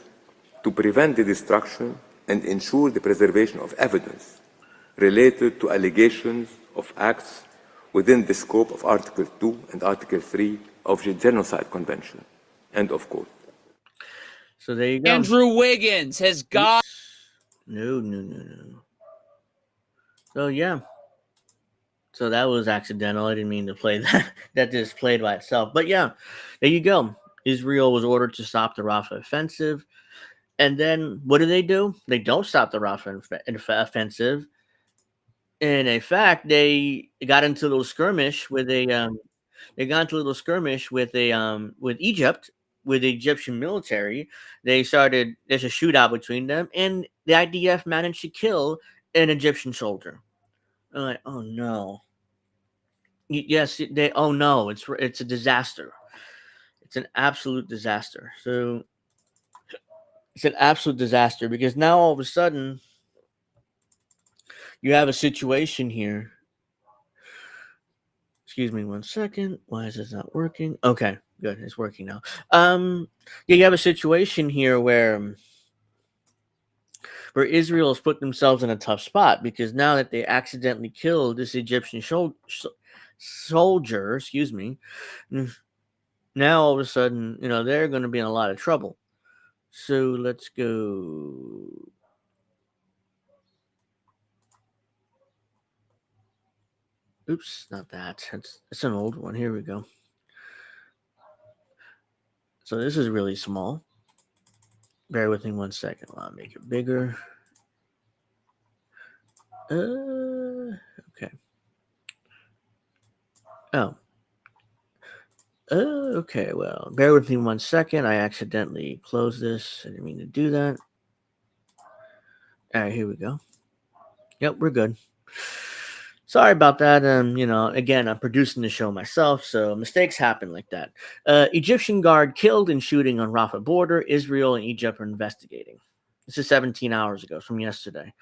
to prevent the destruction and ensure the preservation of evidence related to allegations of acts within the scope of Article 2 and Article 3 of the Genocide Convention. End of quote. So there you go. Andrew Wiggins has got. No. So yeah. So that was accidental. I didn't mean to play that. That just played by itself. But yeah, there you go. Israel was ordered to stop the Rafah offensive. And then what do? They don't stop the Rafah offensive. And in fact, they got into a little skirmish with with Egypt, with the Egyptian military. There's a shootout between them, and the IDF managed to kill an Egyptian soldier. I'm like, oh no. Yes, oh no, it's a disaster. It's an absolute disaster. So it's an absolute disaster because now all of a sudden you have a situation here. Excuse me 1 second. Why is this not working? Okay, good. It's working now. Yeah, you have a situation here where Israel has put themselves in a tough spot because now that they accidentally killed this Egyptian soldier, excuse me, now all of a sudden, they're going to be in a lot of trouble. So let's go. Oops, not that. It's an old one. Here we go. So this is really small. Bear with me 1 second while I make it bigger. Okay. Oh. Okay, well, bear with me 1 second. I accidentally closed this. I didn't mean to do that. All right, here we go. Yep, we're good. Sorry about that. Again, I'm producing the show myself, so mistakes happen like that. Egyptian guard killed in shooting on Rafah border. Israel and Egypt are investigating. This is 17 hours ago from yesterday.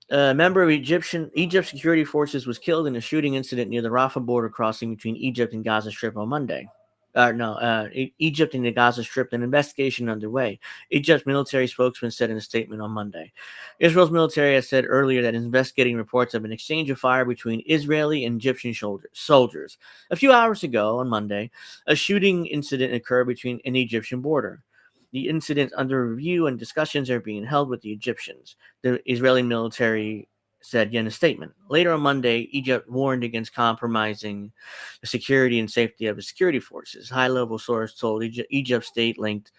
A member of Egypt security forces was killed in a shooting incident near the Rafah border crossing between Egypt and Gaza Strip on Monday. Egypt and the Gaza Strip, an investigation underway. Egypt's military spokesman said in a statement on Monday. Israel's military has said earlier that investigating reports of an exchange of fire between Israeli and Egyptian soldiers. A few hours ago, on Monday, a shooting incident occurred between an Egyptian border. The incident under review and discussions are being held with the Egyptians, the Israeli military said in a statement. Later on Monday, Egypt warned against compromising the security and safety of its security forces. High-level source told Egypt state-linked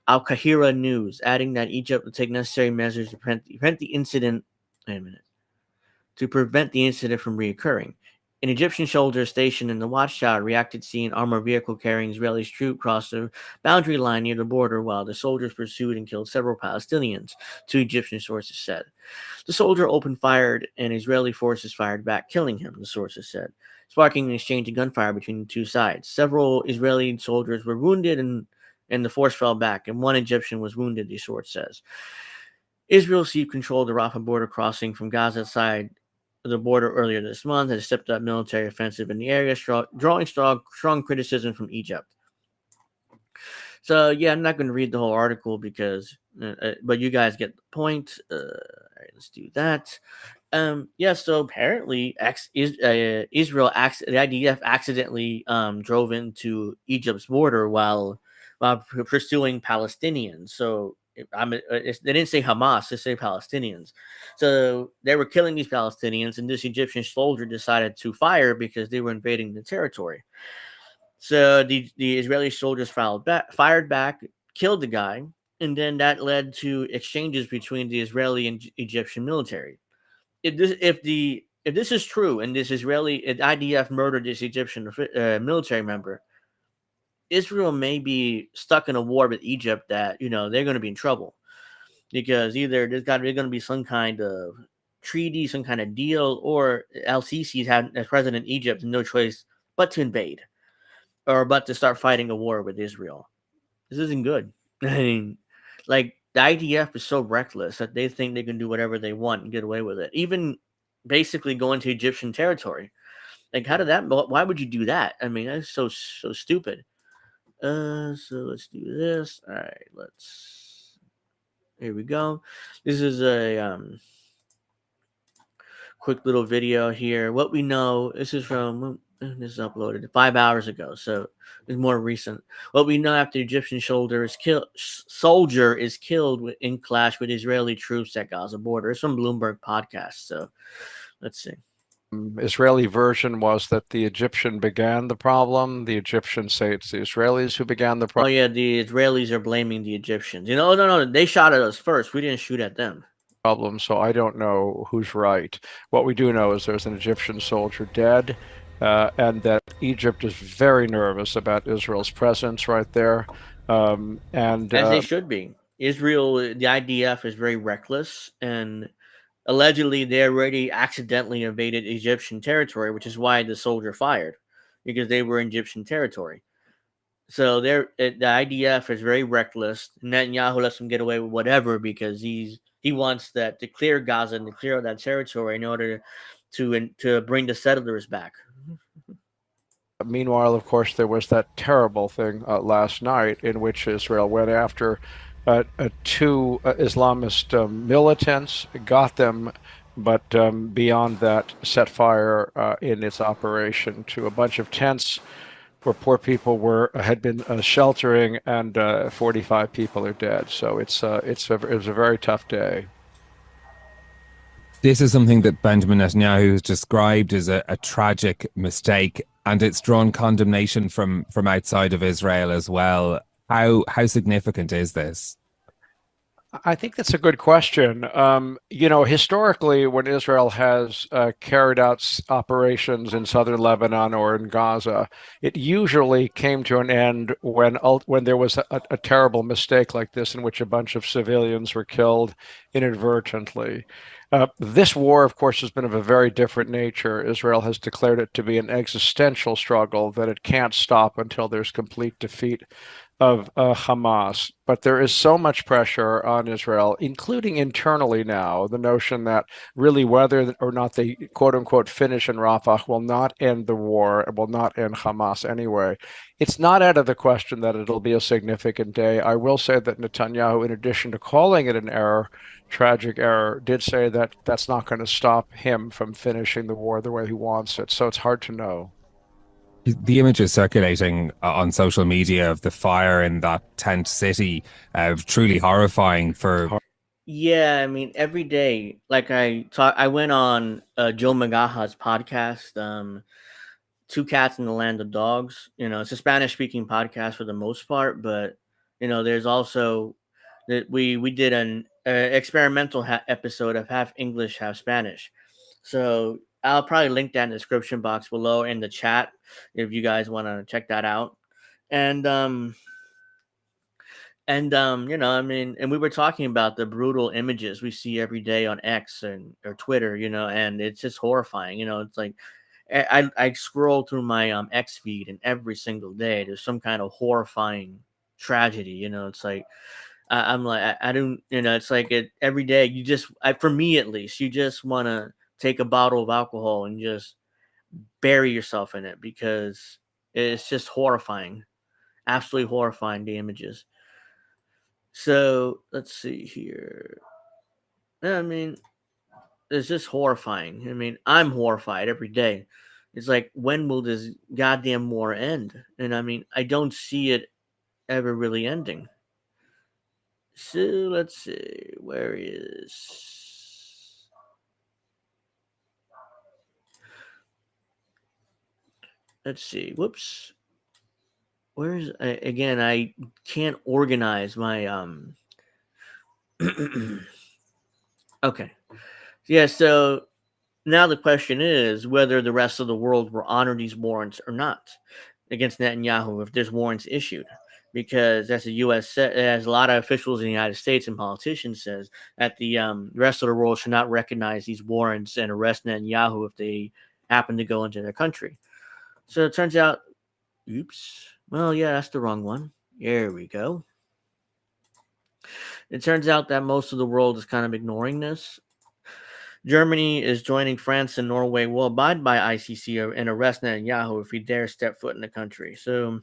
Al Kahira News, adding that Egypt will take necessary measures to prevent the incident. To prevent the incident from reoccurring. An Egyptian soldier stationed in the watchtower reacted to seeing an armored vehicle carrying Israeli troops cross the boundary line near the border while the soldiers pursued and killed several Palestinians, two Egyptian sources said. The soldier opened fire and Israeli forces fired back, killing him, the sources said, sparking an exchange of gunfire between the two sides. Several Israeli soldiers were wounded and the force fell back, and one Egyptian was wounded, the source says. Israel seized control of the Rafah border crossing from Gaza side the border earlier this month, has stepped up military offensive in the area, drawing strong criticism from Egypt. So, yeah, I'm not going to read the whole article because, but you guys get the point. All right, let's do that. So apparently, the IDF accidentally drove into Egypt's border while pursuing Palestinians. So they didn't say Hamas, they say Palestinians. So they were killing these Palestinians, and this Egyptian soldier decided to fire because they were invading the territory. So the Israeli soldiers fired back, killed the guy, and then that led to exchanges between the Israeli and Egyptian military. If this is true, and this IDF murdered this Egyptian military member, Israel may be stuck in a war with Egypt that, they're going to be in trouble because either there's going to be some kind of treaty, some kind of deal, or LCC's had as president of Egypt no choice but to invade or but to start fighting a war with Israel. This isn't good. I mean, the IDF is so reckless that they think they can do whatever they want and get away with it. Even basically going to Egyptian territory. Why would you do that? I mean, that's so stupid. So let's do this. All right, here we go. This is a quick little video here. What we know, this is from This is uploaded 5 hours ago, so it's more recent. What we know after the Egyptian soldier is killed in clash with Israeli troops at Gaza border. It's from Bloomberg podcast. So let's see. Israeli version was that the Egyptian began the problem. The Egyptians say it's the Israelis who began the Oh problem. yeah, the Israelis are blaming the Egyptians. No, they shot at us first. We didn't shoot at them. So I don't know who's right. What we do know is there's an Egyptian soldier dead, and that Egypt is very nervous about Israel's presence right there. And As they should be. Israel, the IDF is very reckless, and allegedly they already accidentally invaded Egyptian territory, which is why the soldier fired, because they were in Egyptian territory. So the IDF is very reckless. Netanyahu lets them get away with whatever because he wants that to clear Gaza and to clear that territory in order to bring the settlers back. Meanwhile, of course, there was that terrible thing last night in which Israel went after two Islamist militants, got them, but beyond that, set fire in its operation to a bunch of tents where poor people had been sheltering, and 45 people are dead. So it was a very tough day. This is something that Benjamin Netanyahu has described as a tragic mistake, and it's drawn condemnation from outside of Israel as well. How significant is this? I think that's a good question. Historically, when Israel has carried out operations in southern Lebanon or in Gaza, it usually came to an end when there was a terrible mistake like this in which a bunch of civilians were killed inadvertently. This war, of course, has been of a very different nature. Israel has declared it to be an existential struggle that it can't stop until there's complete defeat of Hamas. But there is so much pressure on Israel, including internally now, the notion that really whether or not they quote unquote finish in Rafah will not end the war, it will not end Hamas anyway. It's not out of the question that it'll be a significant day. I will say that Netanyahu, in addition to calling it an error, tragic error, did say that that's not going to stop him from finishing the war the way he wants it. So it's hard to know. The images circulating on social media of the fire in that tent city, truly horrifying for. Yeah, I mean, every day, like I went on Joe McGaha's podcast, Two Cats in the Land of Dogs. It's a Spanish-speaking podcast for the most part, but there's also that we did an experimental episode of half English, half Spanish. So I'll probably link that in the description box below in the chat if you guys want to check that out. And we were talking about the brutal images we see every day on X or Twitter, and it's just horrifying. It's like I scroll through my X feed, and every single day there's some kind of horrifying tragedy. It's like I'm like I don't, it's like every day you just for me at least, you just want to take a bottle of alcohol and just bury yourself in it because it's just horrifying, absolutely horrifying, the images. So let's see here. I mean, it's just horrifying. I mean, I'm horrified every day. It's like, when will this goddamn war end? And I mean, I don't see it ever really ending. So let's see. Where is... Let's see. Whoops. Where's again? I can't organize my Okay. Yeah. So now the question is whether the rest of the world will honor these warrants or not against Netanyahu if there's warrants issued. Because as the U.S. as a lot of officials in the United States and politicians says that the rest of the world should not recognize these warrants and arrest Netanyahu if they happen to go into their country. So it turns out, oops. Well, yeah, that's the wrong one. There we go. It turns out that most of the world is kind of ignoring this. Germany is joining France and Norway will abide by ICC and arrest Netanyahu if he dares step foot in the country. So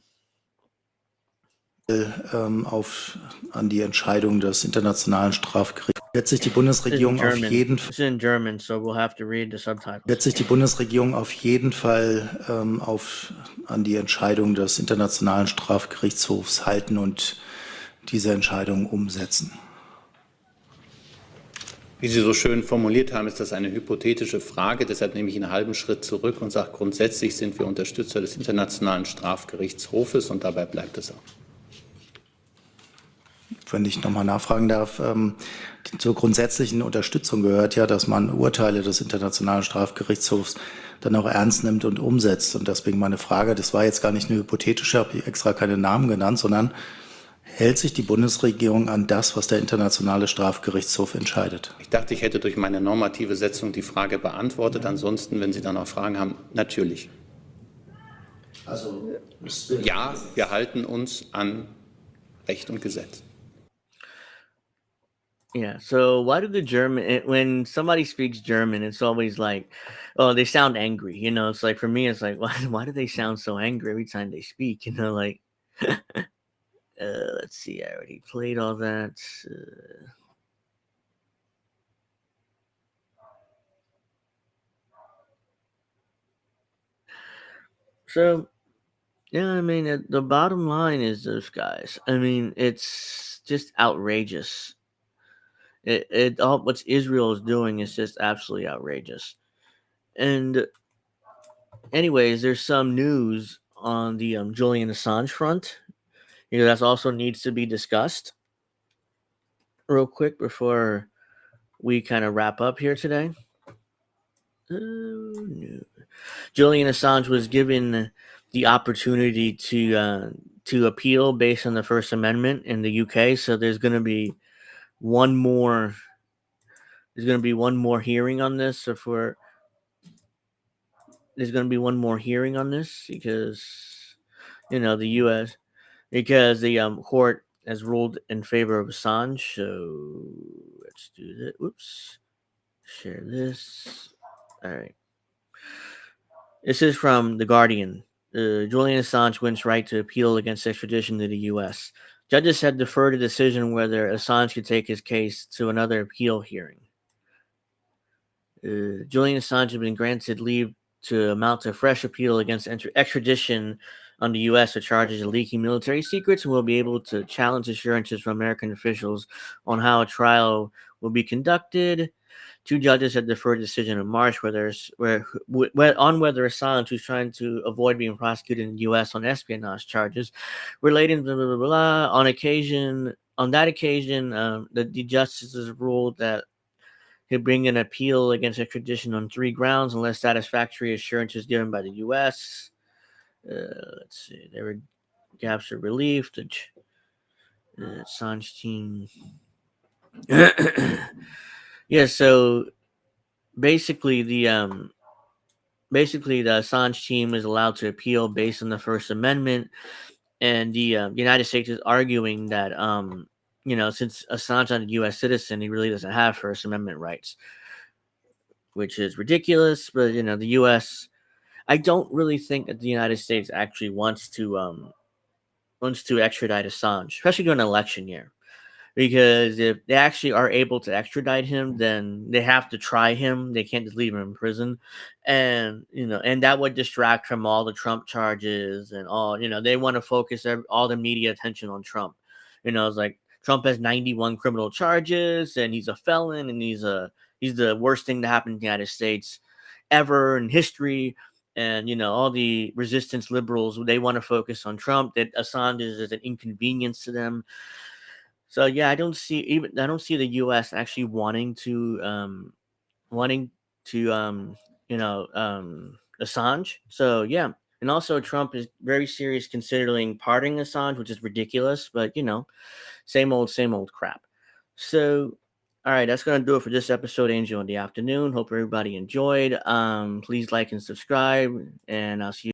an die Entscheidung des Internationalen Strafgerichts. Wird sich die Bundesregierung auf jeden Fall. It's in German, so we'll have to read the subtitles. Wird sich die Bundesregierung auf jeden Fall an die Entscheidung des Internationalen Strafgerichtshofs halten und diese Entscheidung umsetzen? Wie Sie so schön formuliert haben, ist das eine hypothetische Frage. Deshalb nehme ich einen halben Schritt zurück und sage, grundsätzlich sind wir Unterstützer des Internationalen Strafgerichtshofes und dabei bleibt es auch. Wenn ich nochmal nachfragen darf, zur grundsätzlichen Unterstützung gehört ja, dass man Urteile des Internationalen Strafgerichtshofs dann auch ernst nimmt und umsetzt. Und deswegen meine Frage, das war jetzt gar nicht eine hypothetische, habe ich extra keine Namen genannt, sondern hält sich die Bundesregierung an das, was der Internationale Strafgerichtshof entscheidet? Ich dachte, ich hätte durch meine normative Setzung die Frage beantwortet. Ansonsten, wenn Sie da noch Fragen haben, natürlich. Also, ja, wir halten uns an Recht und Gesetz. Yeah, so why do the when somebody speaks German, it's always like, oh, they sound angry. It's like, for me, it's like, why do they sound so angry every time they speak? Like, let's see, I already played all that. So, yeah, I mean, the bottom line is those guys. I mean, it's just outrageous. All what Israel is doing is just absolutely outrageous. And anyways, there's some news on the Julian Assange front. That also needs to be discussed real quick before we kind of wrap up here today. No. Julian Assange was given the opportunity to appeal based on the First Amendment in the UK. So there's going to be one more. There's going to be one more hearing on this. There's going to be one more hearing on this because the U.S. because the court has ruled in favor of Assange. So let's do that. Whoops. Share this. All right. This is from The Guardian. Julian Assange wins right to appeal against extradition to the U.S. Judges had deferred a decision whether Assange could take his case to another appeal hearing. Julian Assange has been granted leave to mount a fresh appeal against extradition on the U.S. for charges of leaking military secrets, and will be able to challenge assurances from American officials on how a trial will be conducted. Two judges had deferred a decision in March whether Assange, who's trying to avoid being prosecuted in the U.S. on espionage charges relating to blah, blah, blah, blah. On that occasion, the justices ruled that he'd bring an appeal against extradition on 3 grounds unless satisfactory assurances given by the U.S. Let's see. There were gaps of relief. The Assange team. Yeah, so basically the Assange team is allowed to appeal based on the First Amendment, and the United States is arguing that since Assange is a U.S. citizen, he really doesn't have First Amendment rights, which is ridiculous. But the U.S. I don't really think that the United States actually wants to extradite Assange, especially during an election year. Because if they actually are able to extradite him, then they have to try him. They can't just leave him in prison. And, and that would distract from all the Trump charges and all, they want to focus all the media attention on Trump. It's like Trump has 91 criminal charges and he's a felon and he's the worst thing to happen in the United States ever in history. And, all the resistance liberals, they want to focus on Trump, that Assange is an inconvenience to them. So yeah, I don't see the U.S. actually wanting to Assange. So yeah, and also Trump is very serious considering pardoning Assange, which is ridiculous. But same old crap. So all right, that's gonna do it for this episode, Angel in the Afternoon. Hope everybody enjoyed. Please like and subscribe, and I'll see you.